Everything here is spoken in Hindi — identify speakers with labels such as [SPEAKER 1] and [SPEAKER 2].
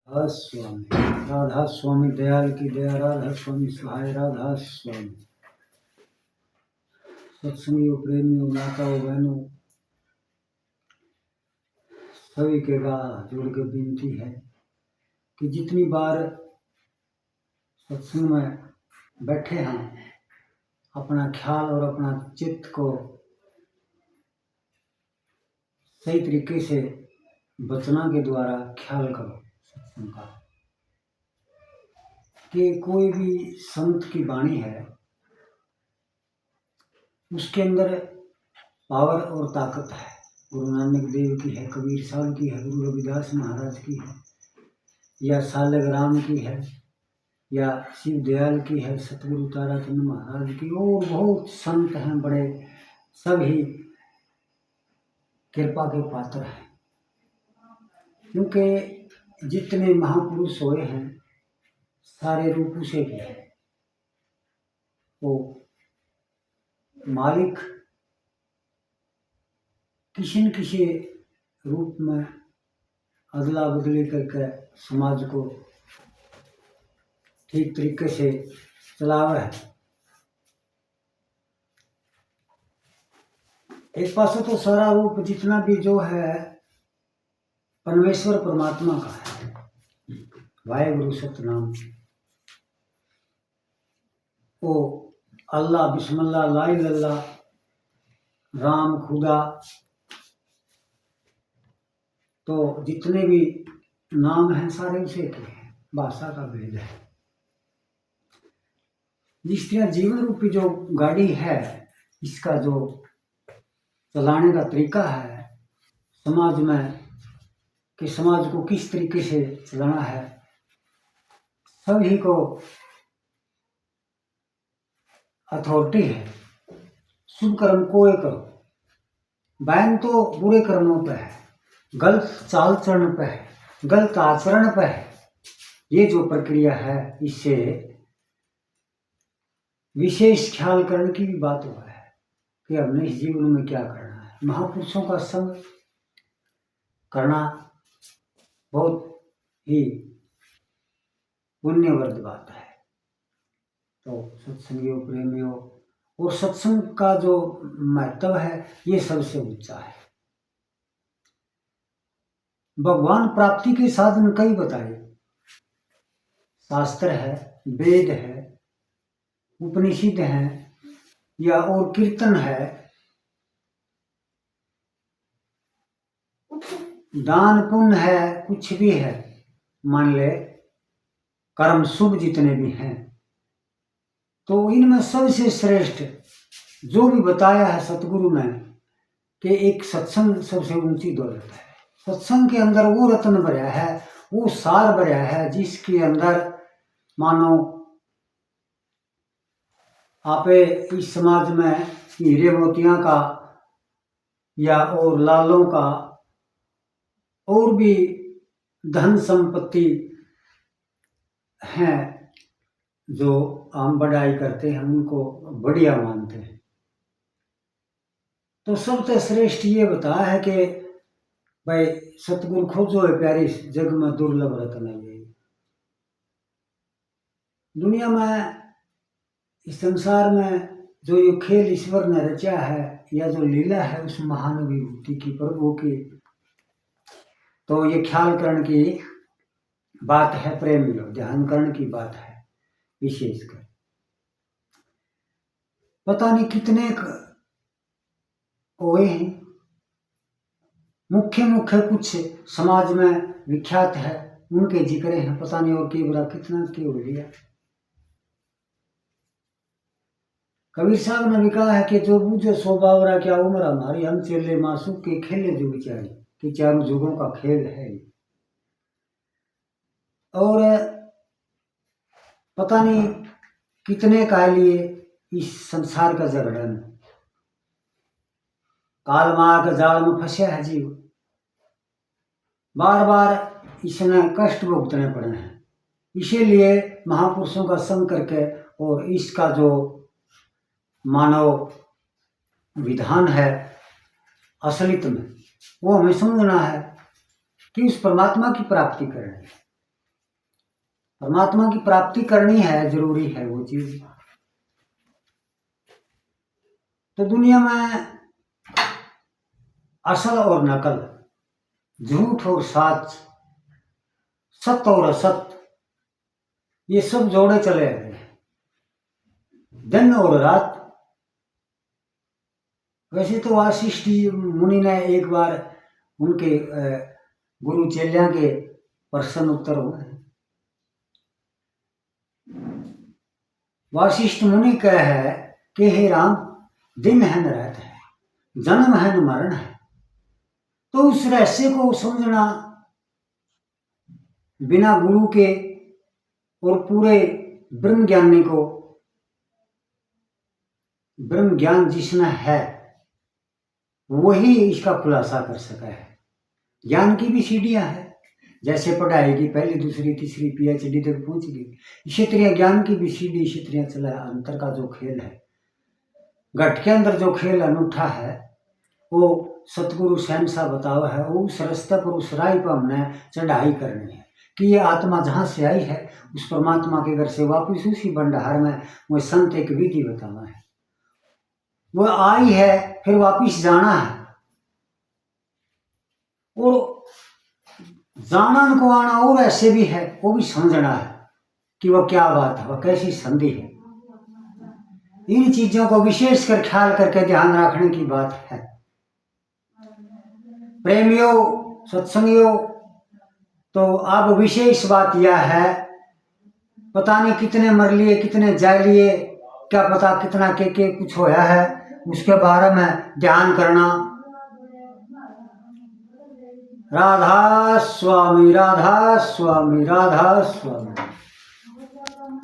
[SPEAKER 1] राधा स्वामी, राधा स्वामी दयाल की दया, राधा स्वामी सहाय, राधा स्वामी। सत्संगियों, प्रेमियों, माताओं, बहनों, सभी के जोड़ के विनती है कि जितनी बार सत्संग में बैठे हैं, अपना ख्याल और अपना चित्त को सही तरीके से वचना के द्वारा ख्याल करो सत्संग का, कि कोई भी संत की वाणी है उसके अंदर पावर और ताकत है। गुरु नानक देव की है, कबीर साहब की है, गुरु रविदास महाराज की है, या सालग्राम की है, या शिव दयाल की है, सतगुरु ताराचंद महाराज की, और बहुत संत हैं बड़े, सभी कृपा के पात्र हैं। क्योंकि जितने महापुरुष हुए हैं सारे रूप उसे के हैं। वो मालिक किसी न किसी रूप में अदला बदली करके समाज को ठीक तरीके से चलावे है। एक पास तो सारा रूप जितना भी जो है परमेश्वर परमात्मा का है, वाहेगुरु सतनाम। वो अल्लाह, बिस्मिल्लाह, ला इलाहा इल्लल्लाह, राम, खुदा, तो जितने भी नाम हैं सारे उसे के हैं, भाषा का भेद है। जिस तरह जीवन रूपी जो गाड़ी है, इसका जो चलाने का तरीका है समाज में, कि समाज को किस तरीके से चलाना है, सभी को अथॉरिटी है। शुभ कर्म कोई करो, बैन तो बुरे कर्मों पे है, गलत चाल चलन पे है, गलत आचरण पे है। ये जो प्रक्रिया है इससे विशेष ख्याल करने की भी बात हुआ है कि हमने इस जीवन में क्या करना है। महापुरुषों का संग करना बहुत ही पुण्यवर्ध बात है। तो सत्संगियों, प्रेमियों, और सत्संग का जो महत्व है ये सबसे ऊंचा है। भगवान प्राप्ति के साधन कई बताए, शास्त्र है, वेद है, उपनिषद है, या और कीर्तन है, दान पुण्य है, कुछ भी है, मान ले कर्म शुभ जितने भी हैं, तो इनमें सबसे श्रेष्ठ जो भी बताया है सतगुरु ने कि एक सत्संग सबसे ऊंची दौलत है। सत्संग के अंदर वो रत्न भरा है, वो सार भरा है, जिसके अंदर मानो आपे इस समाज में हीरे मोतियां का या और लालों का और भी धन संपत्ति हैं जो हम बढ़ाई करते हैं, उनको बढ़िया मानते हैं। तो सबसे श्रेष्ठ ये बताया है कि भाई सतगुरु खोजो है प्यारी, जग में दुर्लभ रत्न है। दुनिया में, इस संसार में जो ये खेल ईश्वर ने रचा है या जो लीला है उस महान विभूति की, प्रभु की, तो ये ख्याल करने की बात है, प्रेम लो, ध्यान करने की बात है। विशेषकर पता नहीं कितने हुए हैं, मुख्य मुख्य कुछ समाज में विख्यात है, उनके जिक्र हैं, पता नहीं और की बुरा कितना क्यों हो लिया। कबीर साहब ने भी कहा है कि जो बूझे सो बावरा, क्या उम्र हमारी, हम चले मासूक के खेले जो बिचारी, कि चारों जुगों का खेल है। और पता नहीं कितने का लिए इस संसार का झगड़न, काल माँ के जाल में फंसे है जीव, बार बार इसने कष्ट भुगतने पड़े हैं। इसीलिए महापुरुषों का संग करके और इसका जो मानव विधान है असलित में, वो हमें समझना है कि उस परमात्मा की प्राप्ति करनी है। परमात्मा की प्राप्ति करनी है, जरूरी है वो चीज। तो दुनिया में असल और नकल, झूठ और सच, सत्य और असत्य, ये सब जोड़े चले आ रहे हैं, दिन और रात। वैसे तो वासिष्ठ मुनि ने एक बार उनके गुरु चेलियां के प्रश्न उत्तर हुए। वासिष्ठ मुनि कह है कि हे राम, दिन है न रात है, जन्म है न मरण है। तो उस रहस्य को समझना बिना गुरु के और पूरे ब्रह्म ज्ञानी को, ब्रह्म ज्ञान जिसमें है वही इसका खुलासा कर सका है। ज्ञान की भी सीढ़ियां है, जैसे पढ़ाई की पहली दूसरी तीसरी PhD तक पहुंच गई, इसी तरह ज्ञान की भी सीढ़ी इसी तरह चला है। अंतर का जो खेल है, घट के अंदर जो खेल अनूठा है, वो सतगुरु शहनशाह बताओ है। वो उस रास्ते पर, उस राह पर हमने चढ़ाई करनी है कि ये आत्मा जहाँ से आई है उस परमात्मा के घर से वापिस उसी भंडार में वो संत एक विधि बताना है। वो आई है, फिर वापिस जाना है, और जाना को आना और ऐसे भी है, वो भी समझना है कि वह क्या बात है, वह कैसी संधि है। इन चीजों को विशेष कर ख्याल करके ध्यान रखने की बात है। प्रेमियों, सत्संगियों, तो अब विशेष बात यह है, पता नहीं कितने मर लिए, कितने जा लिए, क्या पता कितना के कुछ होया है, उसके बारे में ध्यान करना। राधा स्वामी, राधा स्वामी, राधा स्वामी।